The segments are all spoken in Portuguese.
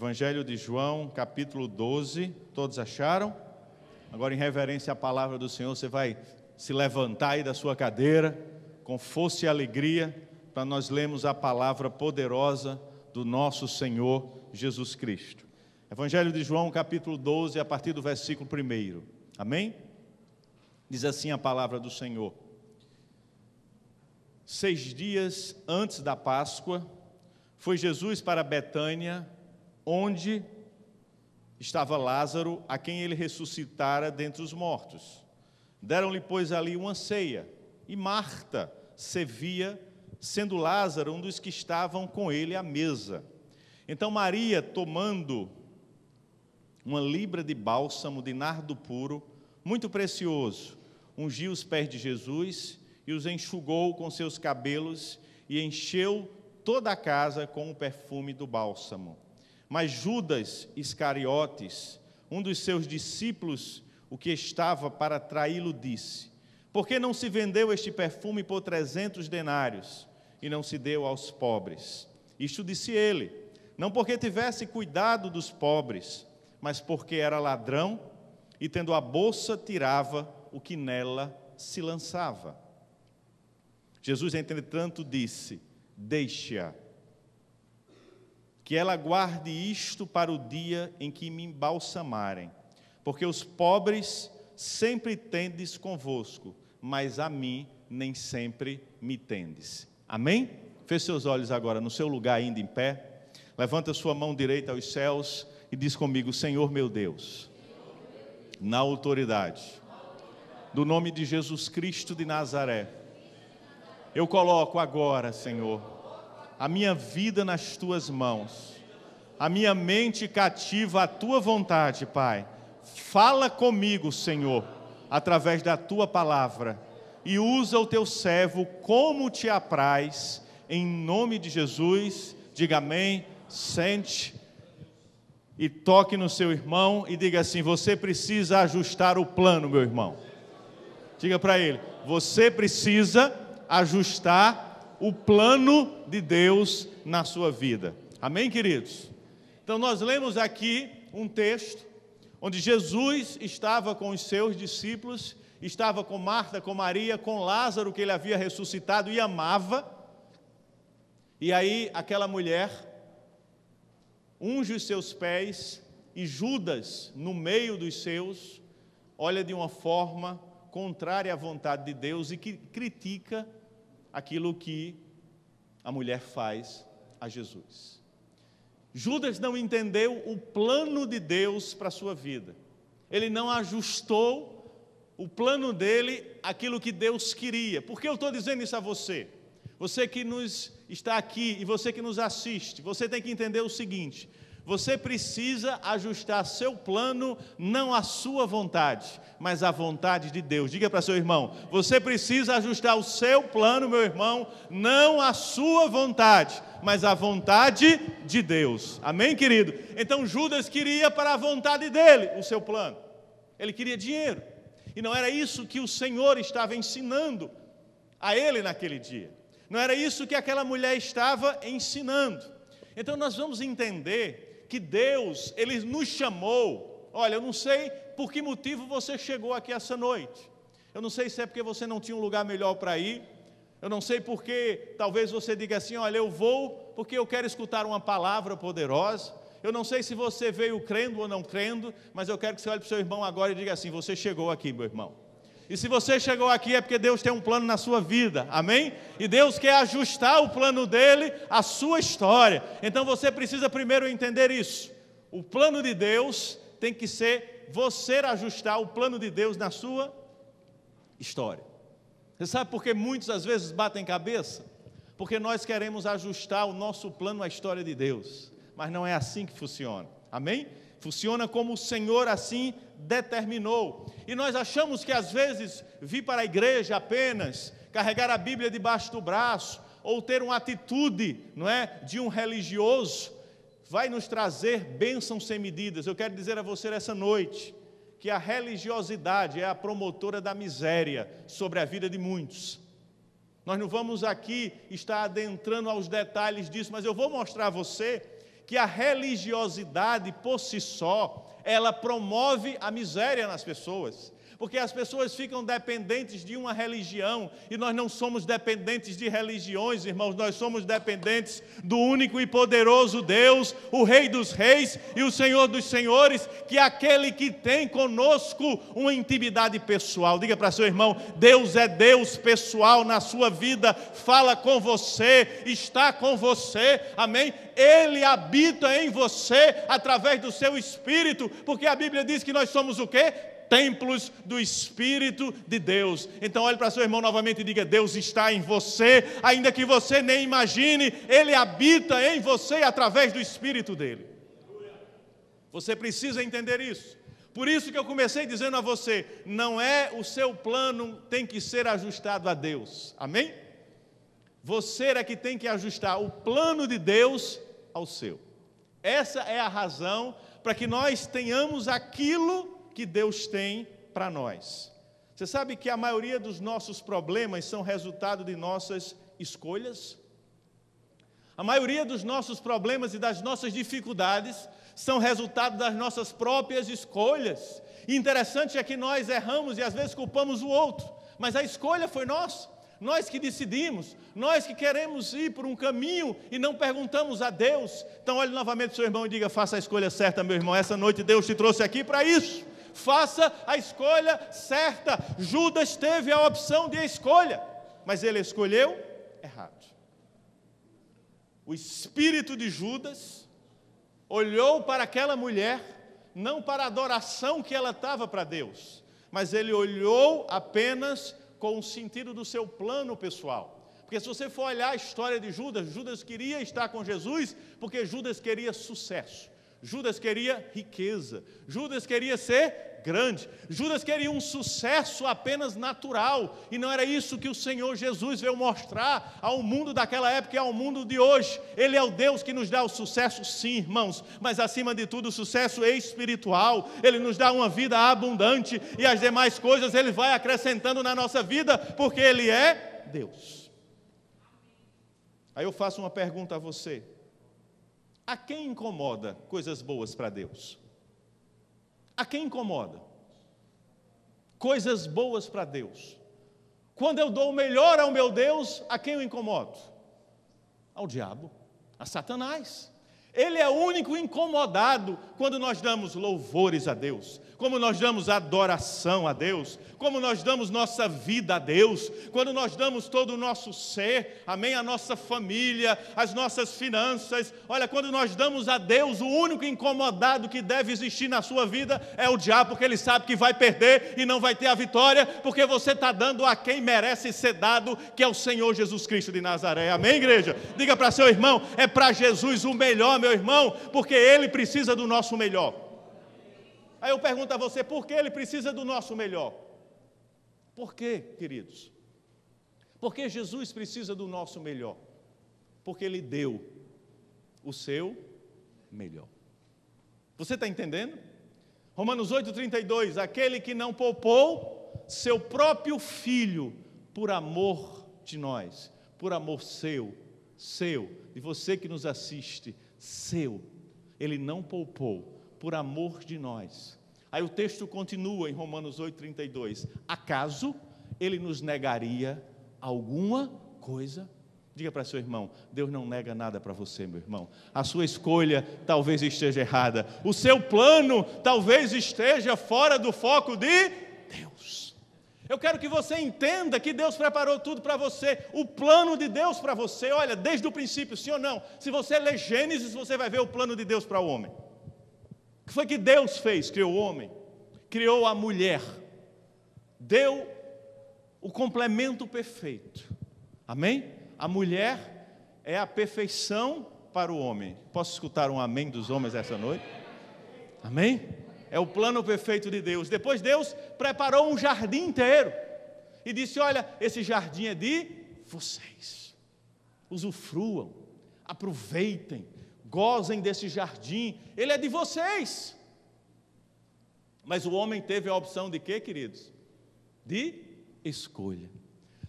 Evangelho de João, capítulo 12, todos acharam? Agora, em reverência à palavra do Senhor, você vai se levantar aí da sua cadeira, com força e alegria, para nós lermos a palavra poderosa do nosso Senhor Jesus Cristo. Evangelho de João, capítulo 12, a partir do versículo 1. Amém? Diz assim a palavra do Senhor. 6 dias antes da Páscoa, foi Jesus para Betânia, onde estava Lázaro, a quem ele ressuscitara dentre os mortos. Deram-lhe, pois, ali uma ceia, e Marta servia, sendo Lázaro um dos que estavam com ele à mesa. Então Maria, tomando uma libra de bálsamo de nardo puro, muito precioso, ungiu os pés de Jesus e os enxugou com seus cabelos e encheu toda a casa com o perfume do bálsamo. Mas Judas Iscariotes, um dos seus discípulos, o que estava para traí-lo, disse: por que não se vendeu este perfume por 300 denários e não se deu aos pobres? Isto disse ele, não porque tivesse cuidado dos pobres, mas porque era ladrão e, tendo a bolsa, tirava o que nela se lançava. Jesus, entretanto, disse: deixe-a, que ela guarde isto para o dia em que me embalsamarem, porque os pobres sempre tendes convosco, mas a mim nem sempre me tendes. Amém? Feche seus olhos agora no seu lugar ainda em pé, levanta sua mão direita aos céus e diz comigo: Senhor meu Deus, na autoridade do nome de Jesus Cristo de Nazaré, eu coloco agora, Senhor, a minha vida nas Tuas mãos, a minha mente cativa à Tua vontade, Pai. Fala comigo, Senhor, através da Tua palavra, e usa o Teu servo como Te apraz, em nome de Jesus. Diga amém, sente e toque no seu irmão e diga assim: você precisa ajustar o plano, meu irmão. Diga para ele: você precisa ajustar o plano de Deus na sua vida. Amém, queridos? Então nós lemos aqui um texto onde Jesus estava com os seus discípulos, estava com Marta, com Maria, com Lázaro, que ele havia ressuscitado e amava. E aí aquela mulher unge os seus pés e Judas, no meio dos seus, olha de uma forma contrária à vontade de Deus e que critica aquilo que a mulher faz a Jesus. Judas não entendeu o plano de Deus para a sua vida. Ele não ajustou o plano dele àquilo que Deus queria. Por que eu estou dizendo isso a você? Você que está aqui e você que nos assiste, você tem que entender o seguinte: você precisa ajustar seu plano não à sua vontade, mas à vontade de Deus. Diga para seu irmão: você precisa ajustar o seu plano, meu irmão, não à sua vontade, mas à vontade de Deus. Amém, querido? Então Judas queria para a vontade dele o seu plano. Ele queria dinheiro. E não era isso que o Senhor estava ensinando a ele naquele dia. Não era isso que aquela mulher estava ensinando. Então nós vamos entender que Deus, Ele nos chamou. Olha, eu não sei por que motivo você chegou aqui essa noite. Eu não sei se é porque você não tinha um lugar melhor para ir. Eu não sei porque talvez você diga assim: olha, eu vou porque eu quero escutar uma palavra poderosa. Eu não sei se você veio crendo ou não crendo, mas eu quero que você olhe para o seu irmão agora e diga assim: você chegou aqui, meu irmão. E se você chegou aqui é porque Deus tem um plano na sua vida, amém? E Deus quer ajustar o plano dele à sua história. Então você precisa primeiro entender isso. O plano de Deus tem que ser você ajustar o plano de Deus na sua história. Você sabe por que muitos às vezes batem cabeça? Porque nós queremos ajustar o nosso plano à história de Deus. Mas não é assim que funciona, amém? Funciona como o Senhor assim determinou. E nós achamos que às vezes vir para a igreja apenas, carregar a Bíblia debaixo do braço, ou ter uma atitude, não é, de um religioso, vai nos trazer bênçãos sem medidas. Eu quero dizer a você essa noite que a religiosidade é a promotora da miséria sobre a vida de muitos. Nós não vamos aqui estar adentrando aos detalhes disso, mas eu vou mostrar a você que a religiosidade por si só, ela promove a miséria nas pessoas. Porque as pessoas ficam dependentes de uma religião, e nós não somos dependentes de religiões, irmãos, nós somos dependentes do único e poderoso Deus, o Rei dos Reis e o Senhor dos Senhores, que é aquele que tem conosco uma intimidade pessoal. Diga para seu irmão, Deus é Deus pessoal na sua vida, fala com você, está com você, amém? Ele habita em você através do seu Espírito, porque a Bíblia diz que nós somos o quê? Templos do Espírito de Deus. Então olhe para seu irmão novamente e diga, Deus está em você, ainda que você nem imagine, Ele habita em você através do Espírito dEle. Você precisa entender isso. Por isso que eu comecei dizendo a você, não é o seu plano tem que ser ajustado a Deus, amém? Você é que tem que ajustar o plano de Deus ao seu. Essa é a razão para que nós tenhamos aquilo que Deus tem para nós. Você sabe que a maioria dos nossos problemas são resultado de nossas escolhas? A maioria dos nossos problemas e das nossas dificuldades são resultado das nossas próprias escolhas. E interessante é que nós erramos e às vezes culpamos o outro, mas a escolha foi nossa. Nós que decidimos, nós que queremos ir por um caminho e não perguntamos a Deus. Então olhe novamente para o seu irmão e diga, faça a escolha certa, meu irmão. Essa noite Deus te trouxe aqui para isso. Faça a escolha certa. Judas teve a opção de escolha, mas ele escolheu errado. O espírito de Judas olhou para aquela mulher, não para a adoração que ela estava para Deus, mas ele olhou apenas com o sentido do seu plano pessoal. Porque se você for olhar a história de Judas, Judas queria estar com Jesus porque Judas queria sucesso. Judas queria riqueza, Judas queria ser grande, Judas queria um sucesso apenas natural, e não era isso que o Senhor Jesus veio mostrar ao mundo daquela época e ao mundo de hoje. Ele é o Deus que nos dá o sucesso, sim, irmãos, mas acima de tudo o sucesso espiritual. Ele nos dá uma vida abundante e as demais coisas Ele vai acrescentando na nossa vida, porque Ele é Deus. Aí eu faço uma pergunta a você. A quem incomoda coisas boas para Deus? A quem incomoda? Coisas boas para Deus. Quando eu dou o melhor ao meu Deus, a quem eu incomodo? Ao diabo, a Satanás. Ele é o único incomodado quando nós damos louvores a Deus, como nós damos adoração a Deus, como nós damos nossa vida a Deus, quando nós damos todo o nosso ser, amém, a nossa família, as nossas finanças. Olha, quando nós damos a Deus, o único incomodado que deve existir na sua vida é o diabo, porque ele sabe que vai perder e não vai ter a vitória, porque você está dando a quem merece ser dado, que é o Senhor Jesus Cristo de Nazaré, amém, igreja? Diga para seu irmão, é para Jesus o melhor, meu irmão, porque Ele precisa do nosso melhor. Aí eu pergunto a você, por que Ele precisa do nosso melhor? Por quê, queridos? Porque Jesus precisa do nosso melhor? Porque Ele deu o seu melhor. Você está entendendo? Romanos 8,32, aquele que não poupou seu próprio filho por amor de nós, por amor seu, de você que nos assiste, seu, Ele não poupou por amor de nós. Aí o texto continua em Romanos 8,32, acaso Ele nos negaria alguma coisa? Diga para seu irmão, Deus não nega nada para você, meu irmão. A sua escolha talvez esteja errada, o seu plano talvez esteja fora do foco de Deus. Eu quero que você entenda que Deus preparou tudo para você, o plano de Deus para você, olha, desde o princípio, sim ou não? Se você ler Gênesis, você vai ver o plano de Deus para o homem. O que foi que Deus fez? Criou o homem, criou a mulher, deu o complemento perfeito, amém? A mulher é a perfeição para o homem. Posso escutar um amém dos homens essa noite? Amém? É o plano perfeito de Deus. Depois Deus preparou um jardim inteiro e disse, olha, esse jardim é de vocês. Usufruam, aproveitem, gozem desse jardim. Ele é de vocês. Mas o homem teve a opção de quê, queridos? De escolha.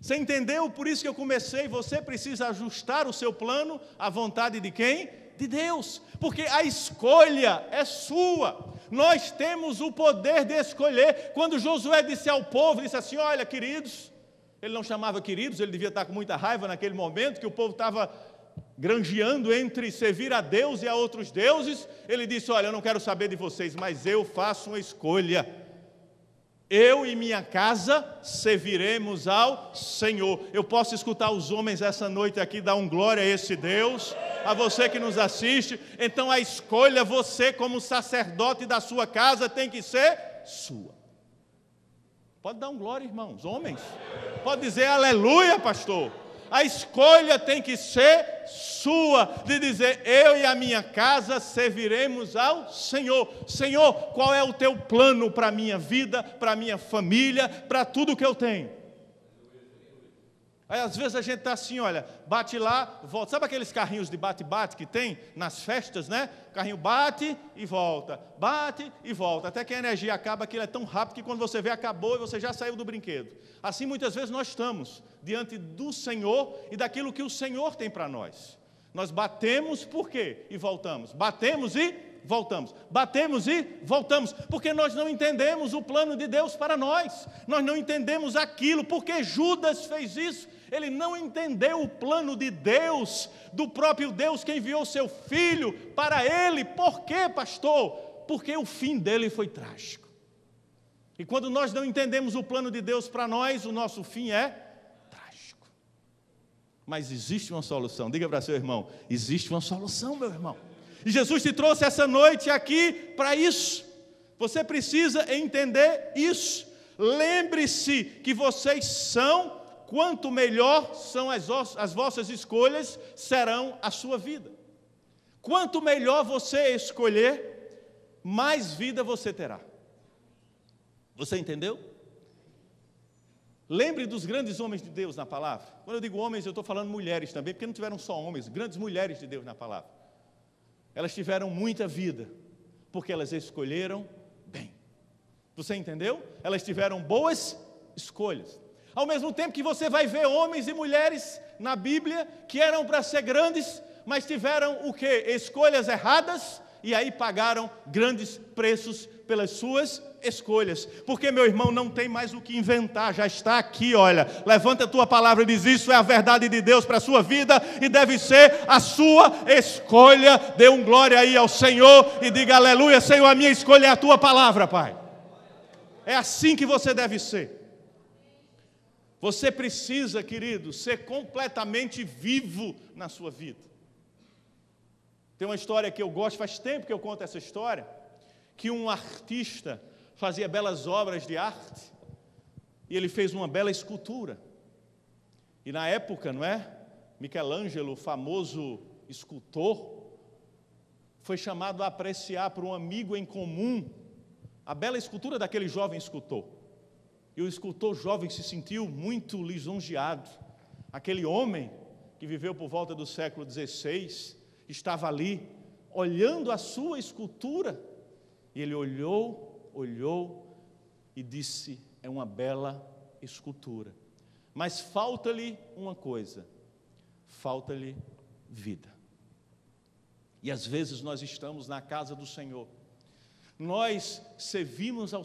Você entendeu? Por isso que eu comecei, você precisa ajustar o seu plano à vontade de quem? de Deus, porque a escolha é sua. Nós temos o poder de escolher. Quando Josué disse ao povo, disse assim: olha, queridos, ele não chamava queridos, ele devia estar com muita raiva naquele momento, que o povo estava granjeando entre servir a Deus e a outros deuses. Ele disse: olha, eu não quero saber de vocês, mas eu faço uma escolha. Eu e minha casa serviremos ao Senhor. Eu posso escutar os homens essa noite aqui dar glória a esse Deus, a você que nos assiste. Então a escolha, você como sacerdote da sua casa, tem que ser sua. Pode dar glória, irmãos, homens. Pode dizer aleluia, pastor. A escolha tem que ser sua, de dizer: eu e a minha casa serviremos ao Senhor. Senhor, qual é o teu plano para a minha vida, para a minha família, para tudo que eu tenho? Aí às vezes a gente está assim, olha, bate lá, volta. Sabe aqueles carrinhos de bate-bate que tem nas festas, né? O carrinho bate e volta, até que a energia acaba, aquilo é tão rápido que quando você vê, acabou e você já saiu do brinquedo. Assim muitas vezes nós estamos diante do Senhor e daquilo que o Senhor tem para nós. Nós batemos por quê? E voltamos. Batemos e voltamos. Batemos e voltamos. Porque nós não entendemos o plano de Deus para nós. Nós não entendemos aquilo. Porque Judas fez isso. Ele não entendeu o plano de Deus, do próprio Deus que enviou seu filho para ele. Por quê, pastor? Porque o fim dele foi trágico. E quando nós não entendemos o plano de Deus para nós, o nosso fim é trágico. Mas existe uma solução. Diga para seu irmão: existe uma solução, meu irmão. E Jesus te trouxe essa noite aqui para isso. Você precisa entender isso. Lembre-se que vocês são, quanto melhor são as vossas escolhas, serão a sua vida. Quanto melhor você escolher, mais vida você terá. Você entendeu? Lembre dos grandes homens de Deus na palavra. Quando eu digo homens, eu estou falando mulheres também, porque não tiveram só homens, grandes mulheres de Deus na palavra. Elas tiveram muita vida, porque elas escolheram bem. Você entendeu? Elas tiveram boas escolhas. Ao mesmo tempo que você vai ver homens e mulheres na Bíblia que eram para ser grandes, mas tiveram o quê? Escolhas erradas, e aí pagaram grandes preços pelas suas escolhas. Porque, meu irmão, não tem mais o que inventar, já está aqui, olha. Levanta a tua palavra e diz: isso é a verdade de Deus para a sua vida e deve ser a sua escolha. Dê glória aí ao Senhor e diga: aleluia, Senhor, a minha escolha é a tua palavra, Pai. É assim que você deve ser. Você precisa, querido, ser completamente vivo na sua vida. Tem uma história que eu gosto, faz tempo que eu conto essa história, que um artista fazia belas obras de arte, e ele fez uma bela escultura. E na época, não é? Michelangelo, o famoso escultor, foi chamado a apreciar por um amigo em comum a bela escultura daquele jovem escultor. E o escultor jovem se sentiu muito lisonjeado. Aquele homem que viveu por volta do século XVI, estava ali, olhando a sua escultura, e ele olhou e disse: é uma bela escultura, mas falta-lhe uma coisa, falta-lhe vida. E às vezes nós estamos na casa do Senhor, nós servimos ao